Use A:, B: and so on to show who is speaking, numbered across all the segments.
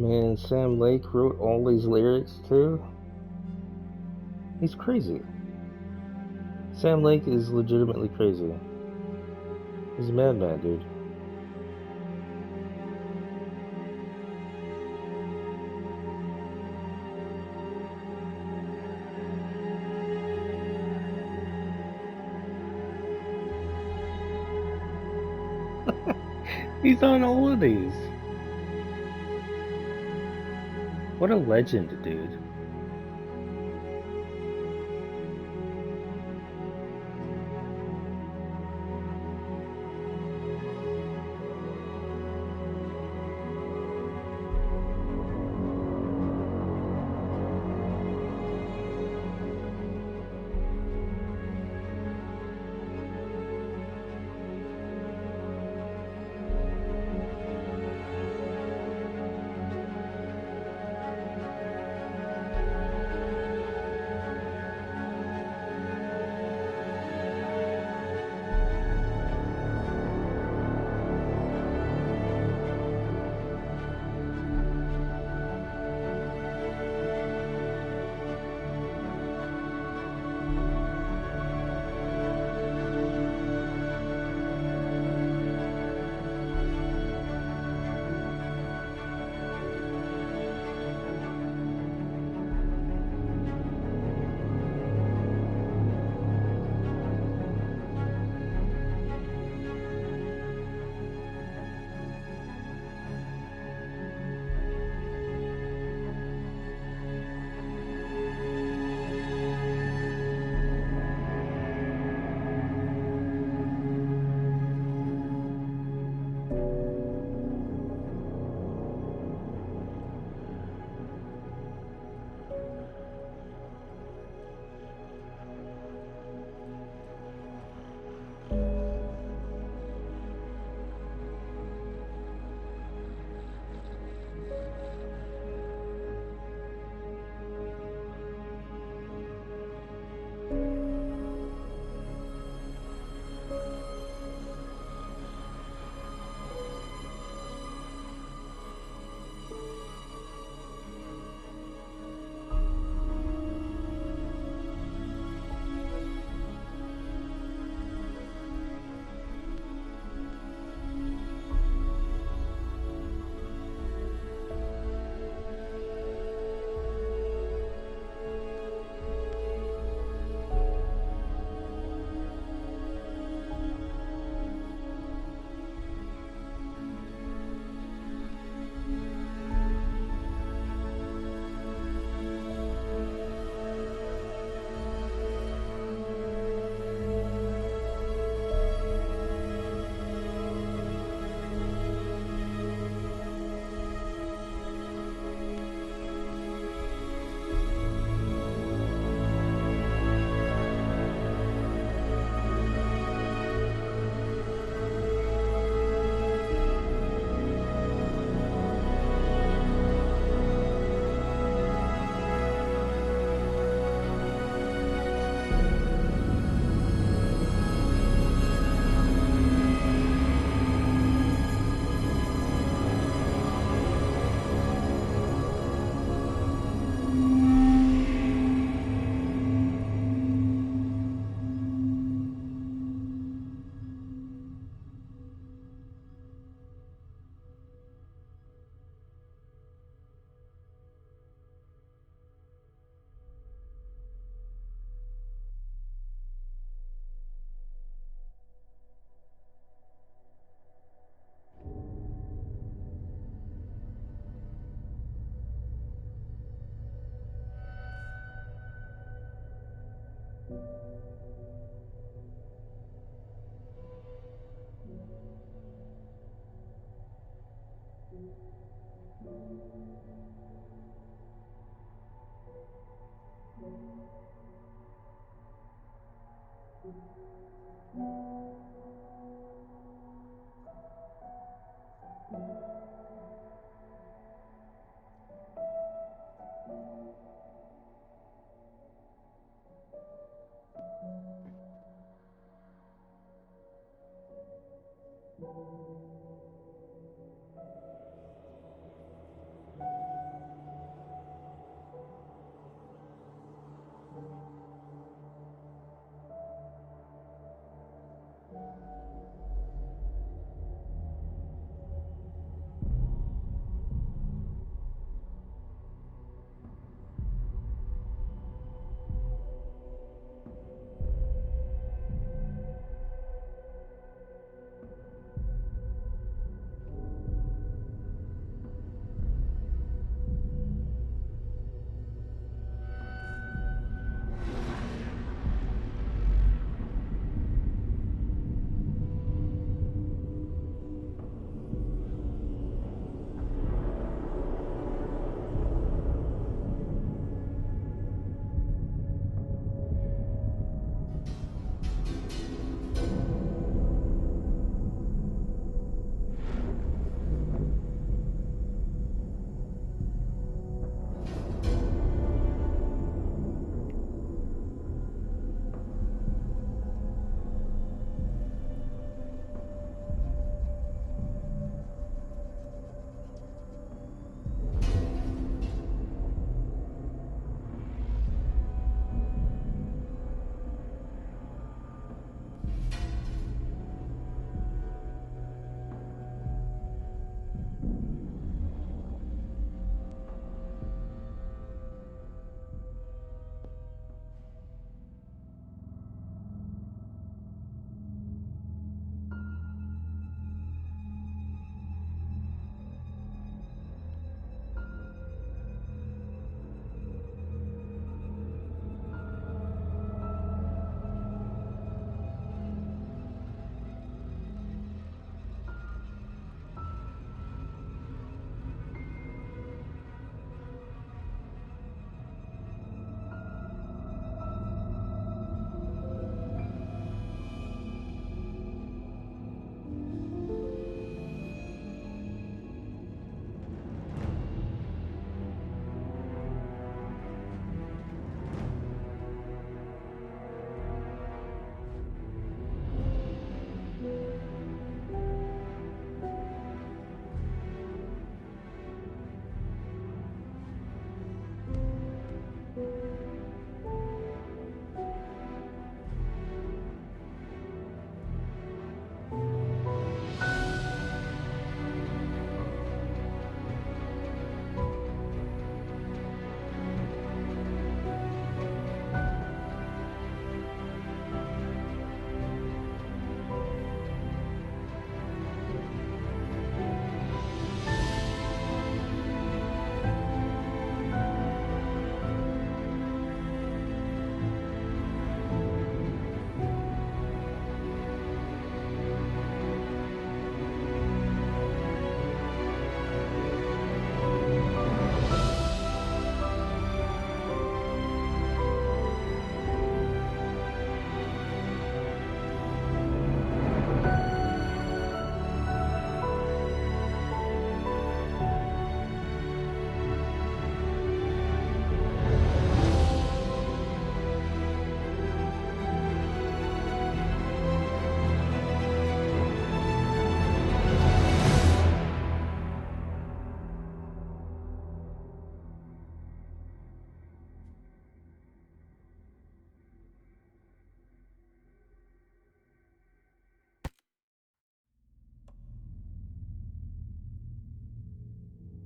A: Man, Sam Lake wrote all these lyrics too? He's crazy. Sam Lake is legitimately crazy. He's a madman, dude. He's on all of these. What a legend, dude.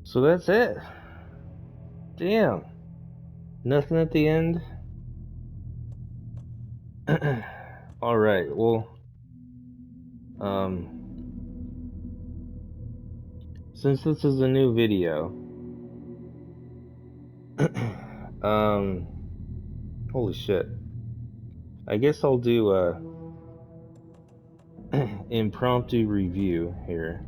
A: So that's it. Damn. Nothing at the end? Alright, well, since this is a new video, holy shit. I guess I'll do a impromptu review here.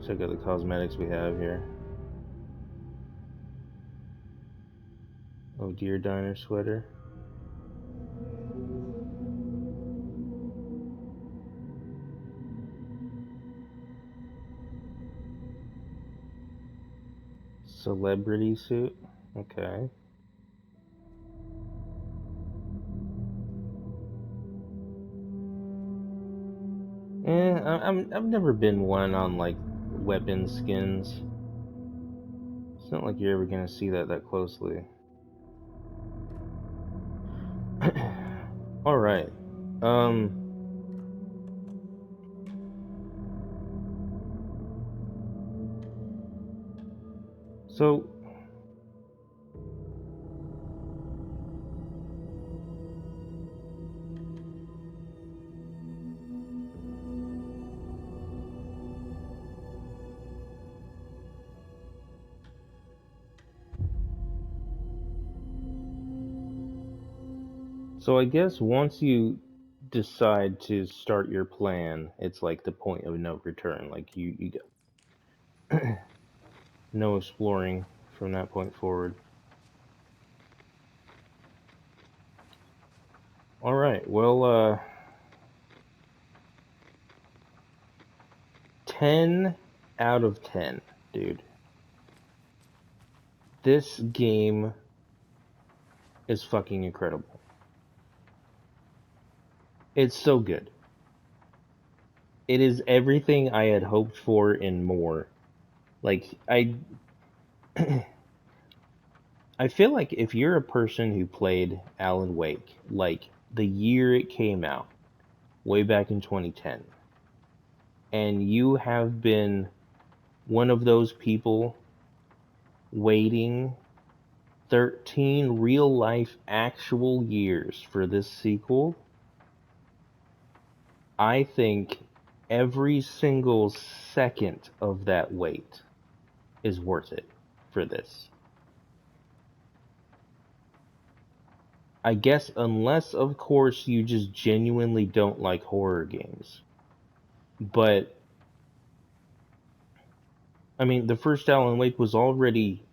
A: Check out the cosmetics we have here. Oh, Deer Diner sweater. Celebrity suit. Okay. I've never been one on like weapon skins. It's not like you're ever gonna see that closely. All right. So I guess once you decide to start your plan, it's like the point of no return. Like you get no exploring from that point forward. All right. Well, 10 out of 10, dude. This game is fucking incredible. It's so good. It is everything I had hoped for and more. Like I feel like if you're a person who played Alan Wake like the year it came out, way back in 2010, and you have been one of those people waiting 13 real life actual years for this sequel, I think every single second of that wait is worth it for this. I guess unless, of course, you just genuinely don't like horror games. But, I mean, the first Alan Wake was already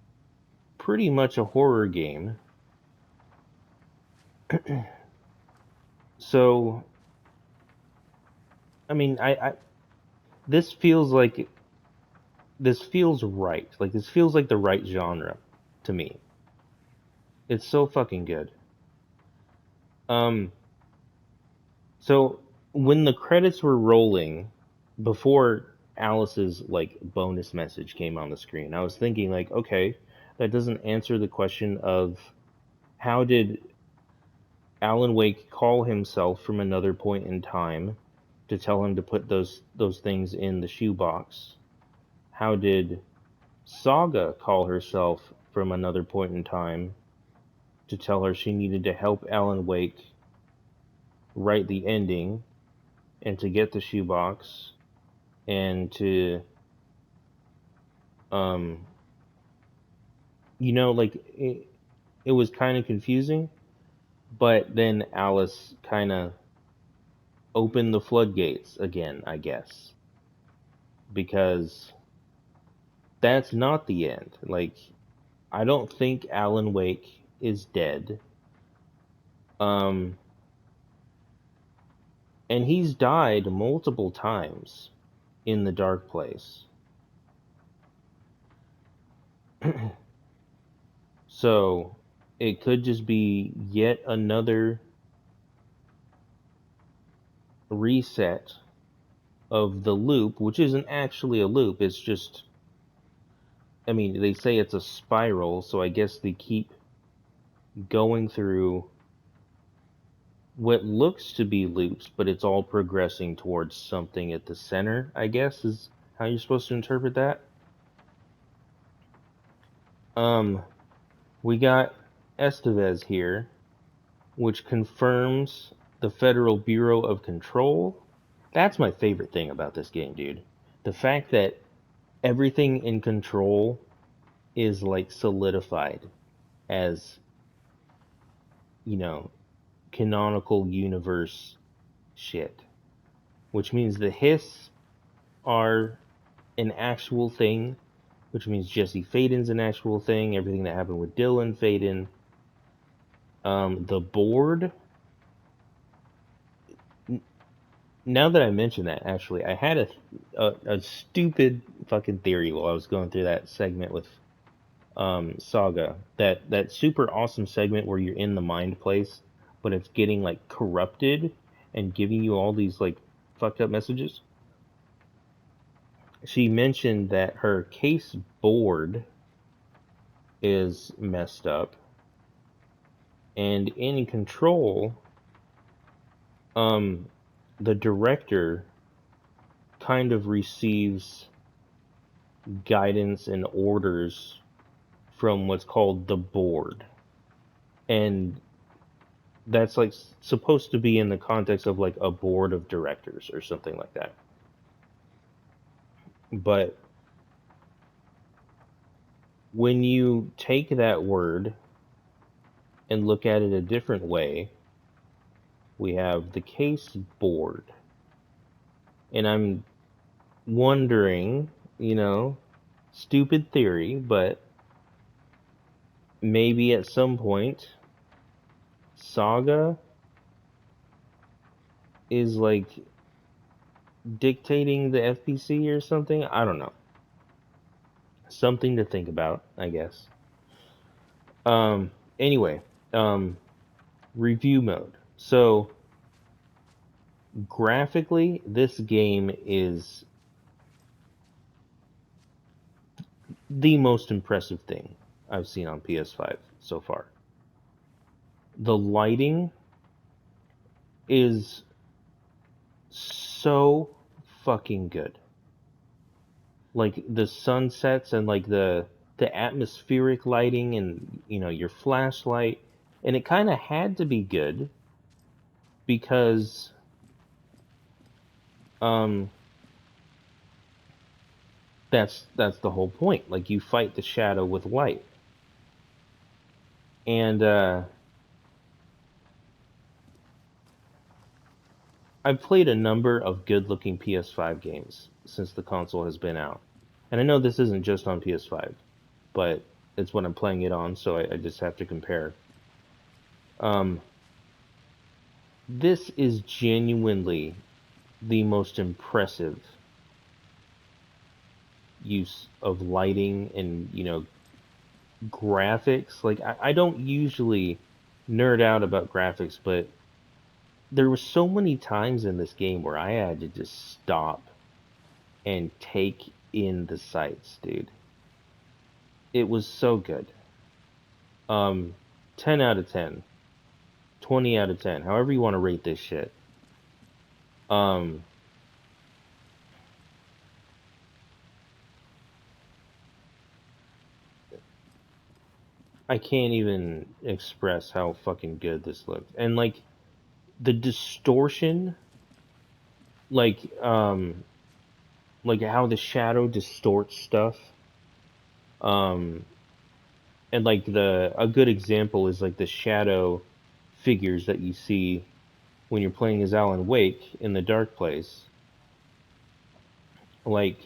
A: pretty much a horror game. So, I mean, this feels like, this feels right. Like, this feels like the right genre to me. It's so fucking good. So when the credits were rolling, before Alice's like bonus message came on the screen, I was thinking like, okay, that doesn't answer the question of how did Alan Wake call himself from another point in time to tell him to put those things in the shoebox? How did Saga call herself from another point in time to tell her she needed to help Alan Wake write the ending and to get the shoebox and to like it was kind of confusing, but then Alice kind of opened the floodgates again, I guess, because that's not the end. Like, I don't think Alan Wake is dead. And he's died multiple times in the dark place. So it could just be yet another reset of the loop, which isn't actually a loop. It's just, I mean, they say it's a spiral, so I guess they keep going through what looks to be loops, but it's all progressing towards something at the center, I guess, is how you're supposed to interpret that. We got Estevez here, which confirms the Federal Bureau of Control. That's my favorite thing about this game, dude. The fact that everything in Control is like solidified as, you know, canonical universe shit. Which means the Hiss are an actual thing, which means Jesse Faden's an actual thing, everything that happened with Dylan Faden. The board, now that I mention that, actually, I had a stupid fucking theory while I was going through that segment with Saga. That super awesome segment where you're in the mind place, but it's getting like corrupted and giving you all these like fucked up messages. She mentioned that her case board is messed up, and in Control, the director kind of receives guidance and orders from what's called the board. And that's like supposed to be in the context of like a board of directors or something like that. But when you take that word and look at it a different way, we have the case board. And I'm wondering, stupid theory, but maybe at some point Saga is like dictating the FPC or something. I don't know. Something to think about, I guess. Anyway, review mode. So graphically, this game is the most impressive thing I've seen on PS5 so far. The lighting is so fucking good. Like the sunsets and like the atmospheric lighting and your flashlight, and it kind of had to be good because that's the whole point. Like you fight the shadow with light. And I've played a number of good-looking PS5 games since the console has been out. And I know this isn't just on PS5, but it's what I'm playing it on, so I just have to compare. This is genuinely the most impressive use of lighting and, graphics. Like, I don't usually nerd out about graphics, but there were so many times in this game where I had to just stop and take in the sights, dude. It was so good. 10 out of 10. 20 out of 10. However you want to rate this shit. I can't even express how fucking good this looked. And like the distortion, like how the shadow distorts stuff. And like a good example is like the shadow figures that you see when you're playing as Alan Wake in the Dark Place. Like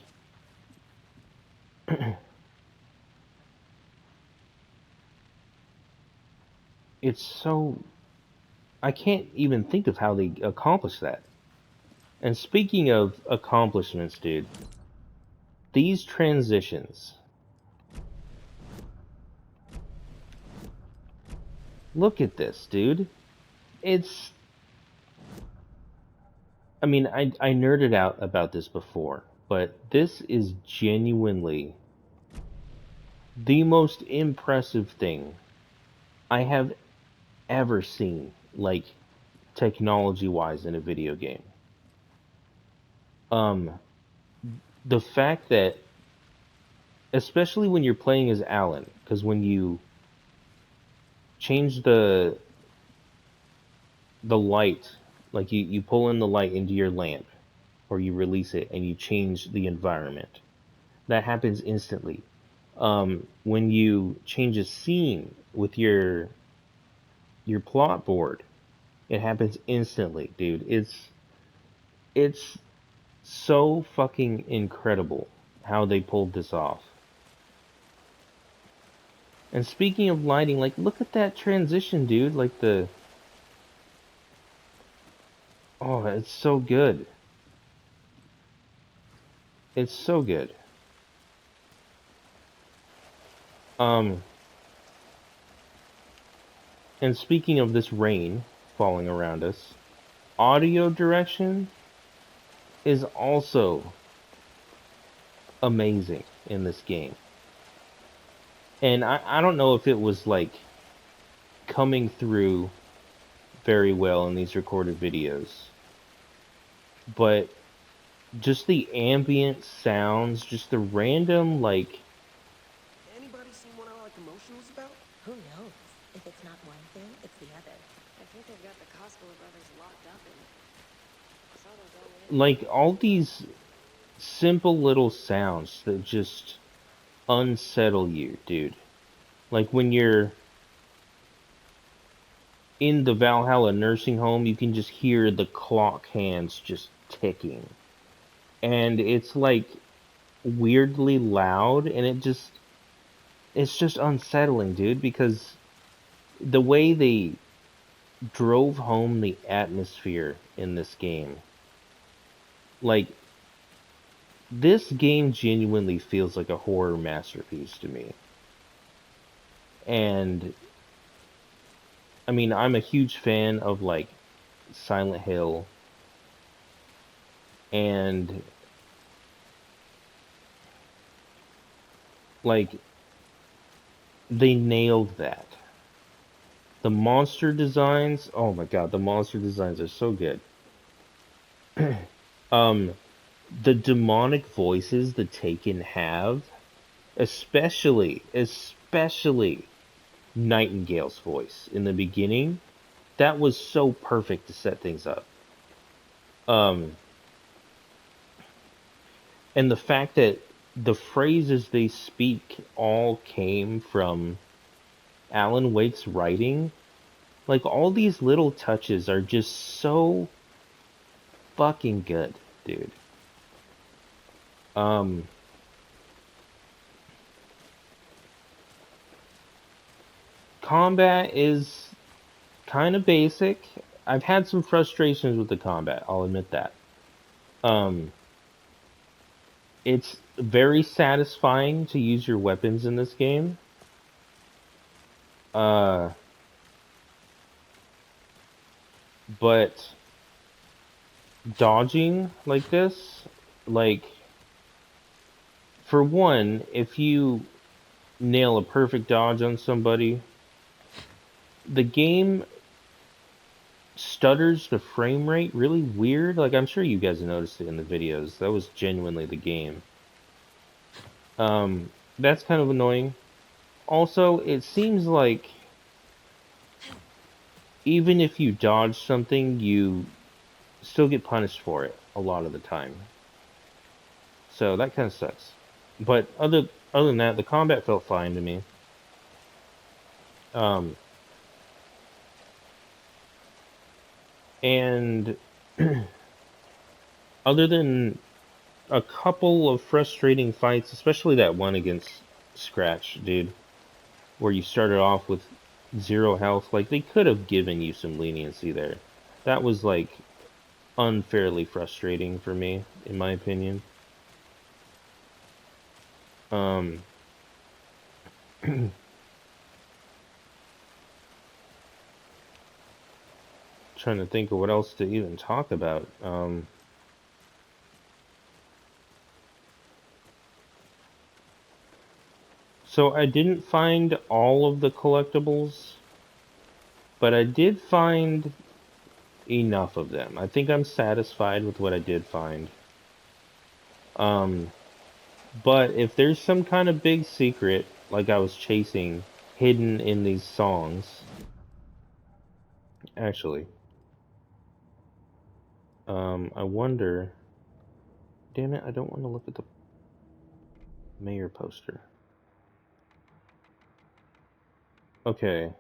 A: it's so, I can't even think of how they accomplished that. And speaking of accomplishments, dude, these transitions. Look at this, dude. It's, I mean, I nerded out about this before, but this is genuinely the most impressive thing I have ever seen. Like, technology-wise in a video game. The fact that, especially when you're playing as Alan, because when you change the light, like you pull in the light into your lamp, or you release it and you change the environment, that happens instantly. When you change a scene with your plot board, it happens instantly, dude. It's so fucking incredible how they pulled this off. And speaking of lighting, like, look at that transition, dude. Like oh, it's so good. It's so good. And speaking of this rain falling around us, audio direction is also amazing in this game. And I don't know if it was like coming through very well in these recorded videos, but just the ambient sounds, just the random, like,
B: Anybody seen what All Our Commotion was about?
C: Who knows? If it's not one thing, it's the other.
D: I think they've got the Cosgrove brothers locked up in it. So they'll go in.
A: like all these simple little sounds that just unsettle you, dude. Like when you're in the Valhalla nursing home, you can just hear the clock hands just ticking. And it's like weirdly loud, and it's just unsettling, dude, because the way they drove home the atmosphere in this game, like, this game genuinely feels like a horror masterpiece to me. And I mean, I'm a huge fan of like Silent Hill, and like they nailed that. The monster designs, oh my god, the monster designs are so good. The demonic voices the Taken have, especially Nightingale's voice in the beginning, that was so perfect to set things up. And the fact that the phrases they speak all came from Alan Wake's writing, like all these little touches are just so fucking good, dude. Combat is kind of basic. I've had some frustrations with the combat, I'll admit that. It's very satisfying to use your weapons in this game. But dodging like this, like, for one, if you nail a perfect dodge on somebody, the game stutters the frame rate really weird. Like, I'm sure you guys noticed it in the videos. That was genuinely the game. That's kind of annoying. Also, it seems like even if you dodge something, you still get punished for it a lot of the time. So that kind of sucks. But other than that, the combat felt fine to me. And other than a couple of frustrating fights, especially that one against Scratch, dude, where you started off with 0 health, like, they could have given you some leniency there. That was, like, unfairly frustrating for me, in my opinion. Trying to think of what else to even talk about. So I didn't find all of the collectibles, but I did find enough of them. I think I'm satisfied with what I did find. But if there's some kind of big secret, like I was chasing, hidden in these songs, actually, I wonder. Damn it! I don't want to look at the mayor poster. Okay.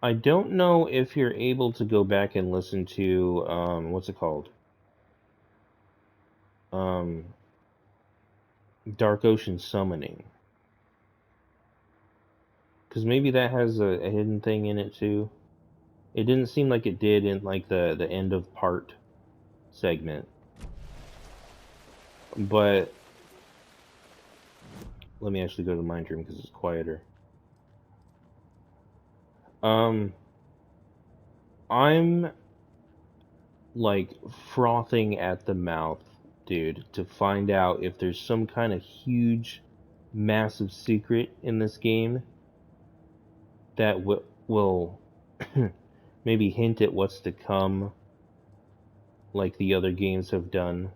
A: I don't know if you're able to go back and listen to what's it called? Um, Dark Ocean Summoning. Because maybe that has a hidden thing in it too. It didn't seem like it did in like the end of part segment. But let me actually go to the mind room because it's quieter. I'm like frothing at the mouth, dude, to find out if there's some kind of huge, massive secret in this game that will maybe hint at what's to come, like the other games have done.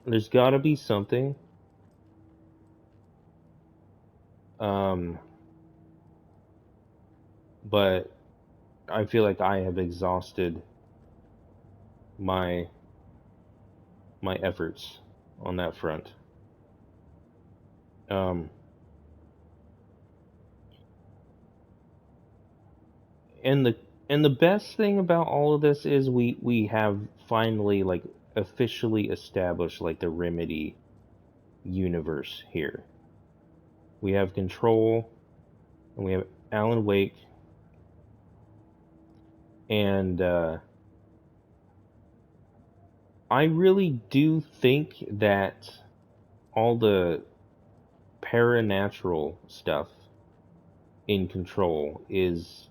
A: There's gotta be something. Um, but I feel like I have exhausted my efforts on that front. Um, and the best thing about all of this is we have finally like officially established like the Remedy universe here. We have Control, and we have Alan Wake, and I really do think that all the paranatural stuff in Control is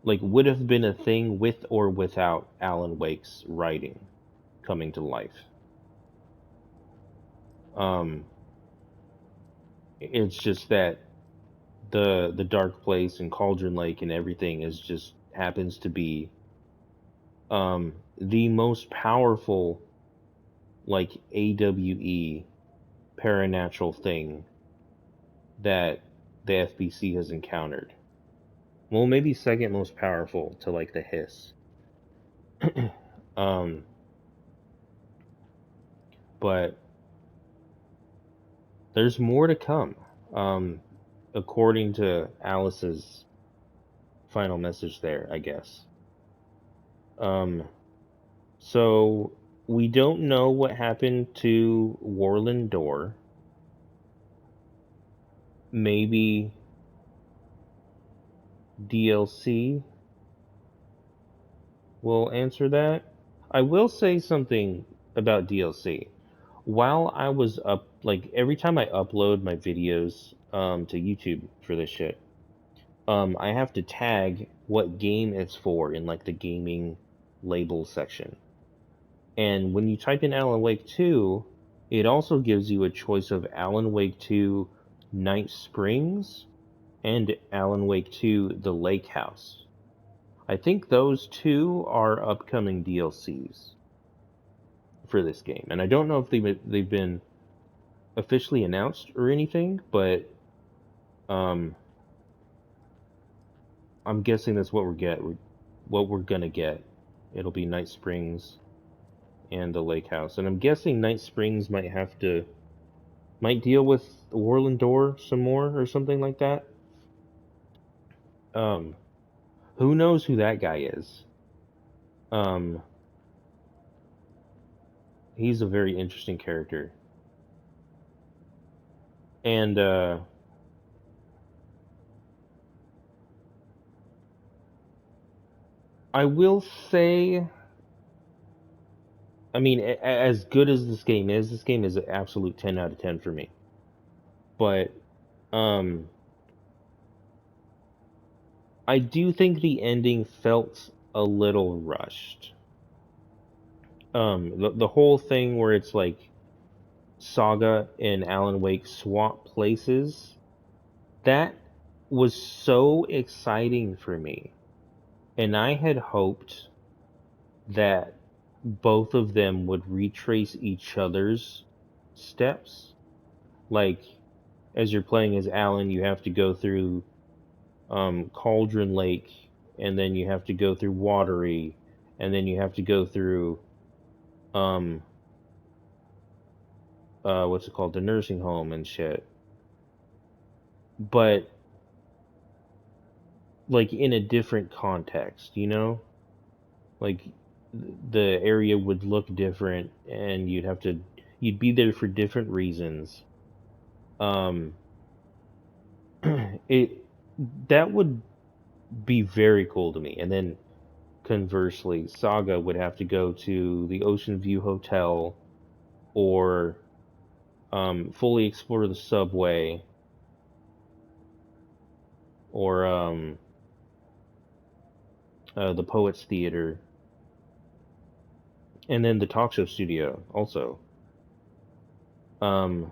A: like would have been a thing with or without Alan Wake's writing coming to life. Um, it's just that the Dark Place and Cauldron Lake and everything is just happens to be the most powerful like AWE paranatural thing that the FBC has encountered. Well, maybe second most powerful to like the Hiss. um, but there's more to come. According to Alice's final message there, I guess. So we don't know what happened to Warland Door. Maybe DLC will answer that. I will say something about DLC. While I was up, like every time I upload my videos to YouTube for this shit, I have to tag what game it's for in like the gaming label section. And when you type in Alan Wake 2, it also gives you a choice of Alan Wake 2 Night Springs and Alan Wake 2 The Lake House. I think those two are upcoming DLCs for this game. And I don't know if they've been officially announced or anything, but I'm guessing that's what we're gonna get. It'll be Night Springs and the Lake House, and I'm guessing Night Springs might deal with Warland Door some more or something like that. Who knows who that guy is? He's a very interesting character, and I will say, I mean, as good as this game is an absolute 10 out of 10 for me. But, I do think the ending felt a little rushed. The whole thing where it's like Saga and Alan Wake swap places, that was so exciting for me. And I had hoped that both of them would retrace each other's steps. Like, as you're playing as Alan, you have to go through Cauldron Lake, and then you have to go through Watery, and then you have to go through um what's it called, the nursing home and shit. But like in a different context, you know? Like the area would look different, and you'd be there for different reasons. Um it that would be very cool to me. And then conversely, Saga would have to go to the Ocean View Hotel, or fully explore the subway, or the Poets Theater, and then the talk show studio also. Um,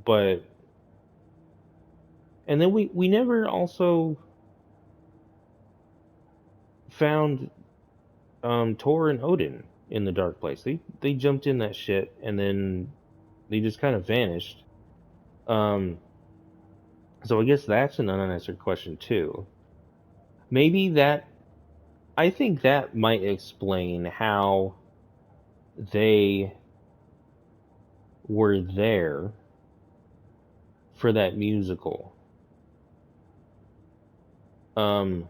A: but and then we never also found Tor and Odin in the Dark Place. They jumped in that shit, and then they just kind of vanished. Um, so I guess that's an unanswered question too. Maybe that, I think that might explain how they were there for that musical. Um,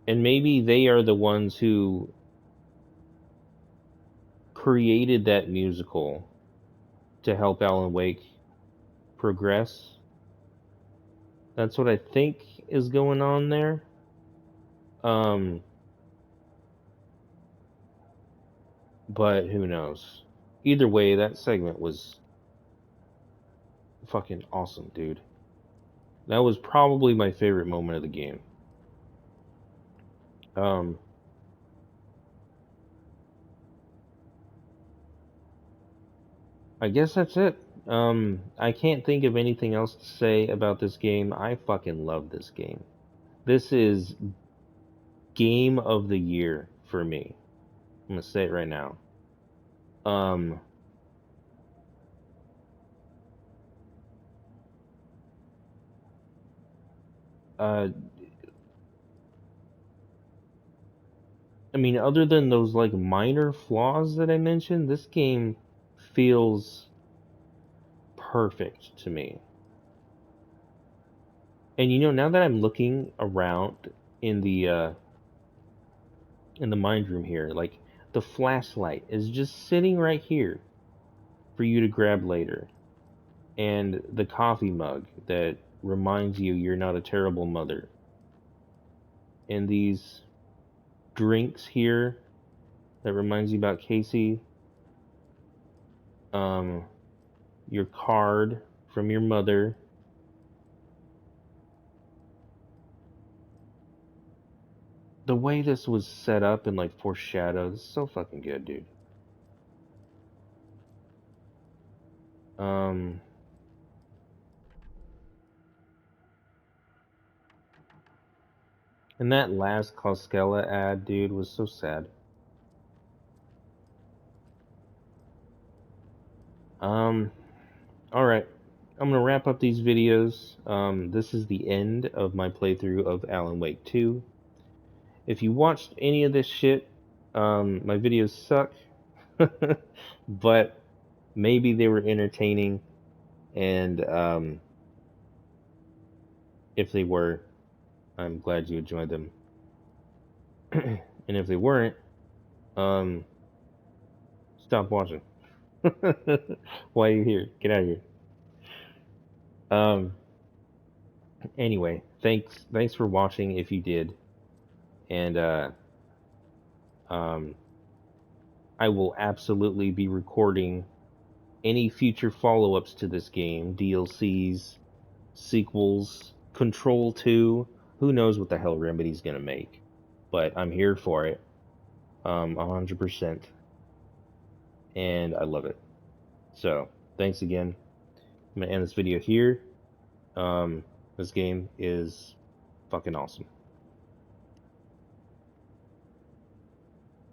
A: and maybe they are the ones who created that musical to help Alan Wake progress. That's what I think is going on there. Um, but who knows? Either way, that segment was fucking awesome, dude. That was probably my favorite moment of the game. Um, I guess that's it. I can't think of anything else to say about this game. I fucking love this game. This is game of the year for me. I'm gonna say it right now. Um, uh, I mean, other than those like minor flaws that I mentioned, this game feels perfect to me. And you know, now that I'm looking around in the mind room here, like the flashlight is just sitting right here for you to grab later. And the coffee mug that reminds you you're not a terrible mother. And these drinks here that reminds you about Casey. Um, your card from your mother. The way this was set up and like foreshadowed is so fucking good, dude. Um, and that last Koskela ad, dude, was so sad. Um, all right. I'm gonna wrap up these videos. This is the end of my playthrough of Alan Wake 2. If you watched any of this shit, my videos suck, but maybe they were entertaining, and if they were, I'm glad you enjoyed them. And if they weren't, stop watching. Why are you here? Get out of here. Anyway, thanks for watching if you did, and I will absolutely be recording any future follow-ups to this game, DLCs, sequels, Control 2. Who knows what the hell Remedy's gonna make, but I'm here for it, 100%, and I love it. So thanks again. I'm gonna end this video here. This game is fucking awesome.